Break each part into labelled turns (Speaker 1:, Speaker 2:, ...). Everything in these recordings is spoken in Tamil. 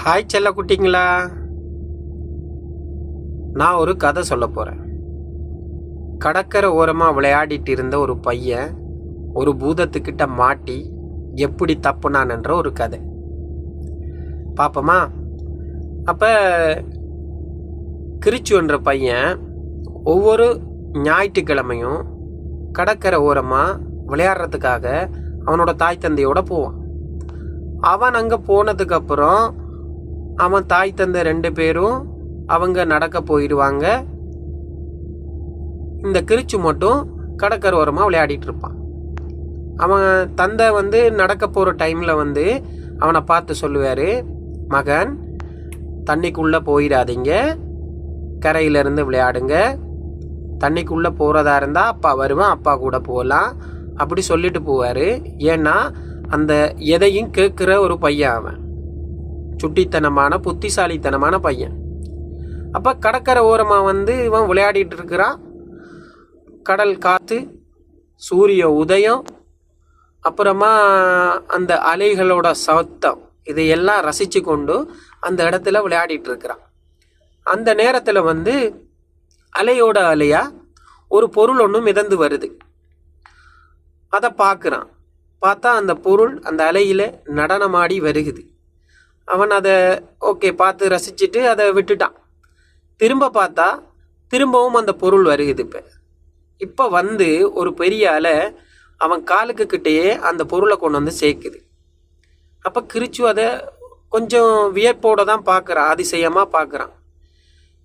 Speaker 1: ஹாய் செல்ல குட்டிங்களா, நான் ஒரு கதை சொல்ல போகிறேன். கடற்கரை ஓரமாக விளையாடிட்டு இருந்த ஒரு பையன் ஒரு பூதத்துக்கிட்ட மாட்டி எப்படி தப்புனான்ன்ற ஒரு கதை பார்ப்போமா? அப்போ கிரிச்சுன்ற பையன் ஒவ்வொரு ஞாயிற்றுக்கிழமையும் கடற்கரை ஓரமாக விளையாடுறதுக்காக அவனோட தாய் தந்தையோட போவான். அவன் அங்கே போனதுக்கப்புறம் அவன் தாய் தந்தை 2 பேரும் அவங்க நடக்க போயிடுவாங்க. இந்த கிரிச்சு மட்டும் கடற்கரை ஓரமாக விளையாடிட்டு இருப்பான். அவன் தந்தை நடக்க போகிற டைமில் அவனை பார்த்து சொல்லுவார், மகன் தண்ணிக்குள்ளே போயிடாதீங்க, கரையிலேருந்து விளையாடுங்க, தண்ணிக்குள்ளே போகிறதா இருந்தால் அப்பா வருவேன், அப்பா கூட போகலாம் அப்படி சொல்லிட்டு போவார். ஏன்னா அந்த எதையும் கேட்குற ஒரு பையன், அவன் சுட்டித்தனமான புத்திசாலித்தனமான பையன். அப்போ கடற்கரை ஓரமாக இவன் விளையாடிட்டு இருக்கிறான். கடல் காற்று, சூரிய உதயம், அப்புறமா அந்த அலைகளோட சத்தம், இதையெல்லாம் ரசித்து கொண்டு அந்த இடத்துல விளையாடிட்டு இருக்கிறான். அந்த நேரத்தில் அலையோட அலையா ஒரு பொருள் ஒன்று மிதந்து வருது. அதை பார்க்குறான். பார்த்தா அந்த பொருள் அந்த அலையில் நடனமாடி வருகுது. அவன் அதை ஓகே பார்த்து ரசிச்சுட்டு அதை விட்டுட்டான். திரும்ப பார்த்தா திரும்பவும் அந்த பொருள் வருகுது. இப்போ ஒரு பெரிய அலை அவன் காலுக்கு கிட்டேயே அந்த பொருளை கொண்டு சேர்க்குது. அப்போ கிரிச்சு அதை கொஞ்சம் வியப்போடு தான் பார்க்குறான், அதிசயமாக பார்க்குறான்.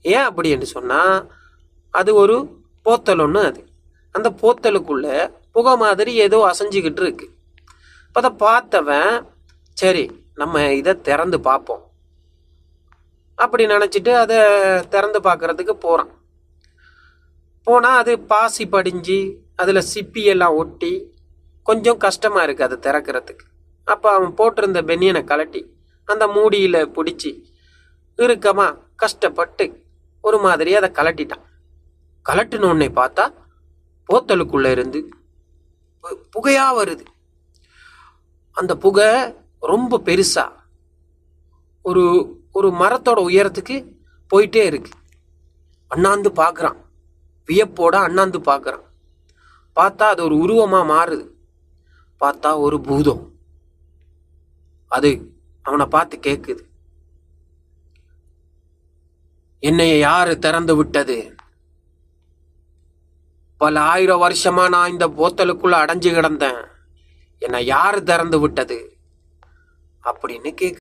Speaker 1: ஏன் அப்படின்னு சொன்னால், அது ஒரு போத்தல் ஒன்று. அது அந்த போத்தலுக்குள்ளே புகை மாதிரி ஏதோ அசைஞ்சிக்கிட்டு இருக்கு. இப்போ அதை பார்த்தவன், சரி நம்ம இதை திறந்து பார்ப்போம் அப்படி நினச்சிட்டு அதை திறந்து பார்க்குறதுக்கு போகிறான். போனால் அது பாசி படிஞ்சு அதில் சிப்பியெல்லாம் ஒட்டி கொஞ்சம் கஷ்டமாக இருக்குது அது திறக்கிறதுக்கு. அப்போ அவன் போட்டிருந்த பெனியனை கலட்டி அந்த மூடியில் பிடிச்சி இறுக்கமாக கஷ்டப்பட்டு ஒரு மாதிரி அதை கலட்டிட்டான். கலட்டினோடனே பார்த்தா போத்தலுக்குள்ளே இருந்து புகையாக வருது. அந்த புகை ரொம்ப பெருசா ஒரு மரத்தோட உயரத்துக்கு போயிட்டே இருக்கு. அண்ணாந்து பார்க்குறான், வியப்போட அண்ணாந்து பார்க்குறான். பார்த்தா அது ஒரு உருவமாக மாறுது. பார்த்தா ஒரு பூதம். அது அவனை பார்த்து கேட்குது, என்னைய யாரு திறந்து விட்டது? பல 1000 வருஷமா நான் இந்த போத்தலுக்குள்ள அடைஞ்சு கிடந்தேன், என்னை யாரு திறந்து விட்டது அப்படின்னு கேட்கு.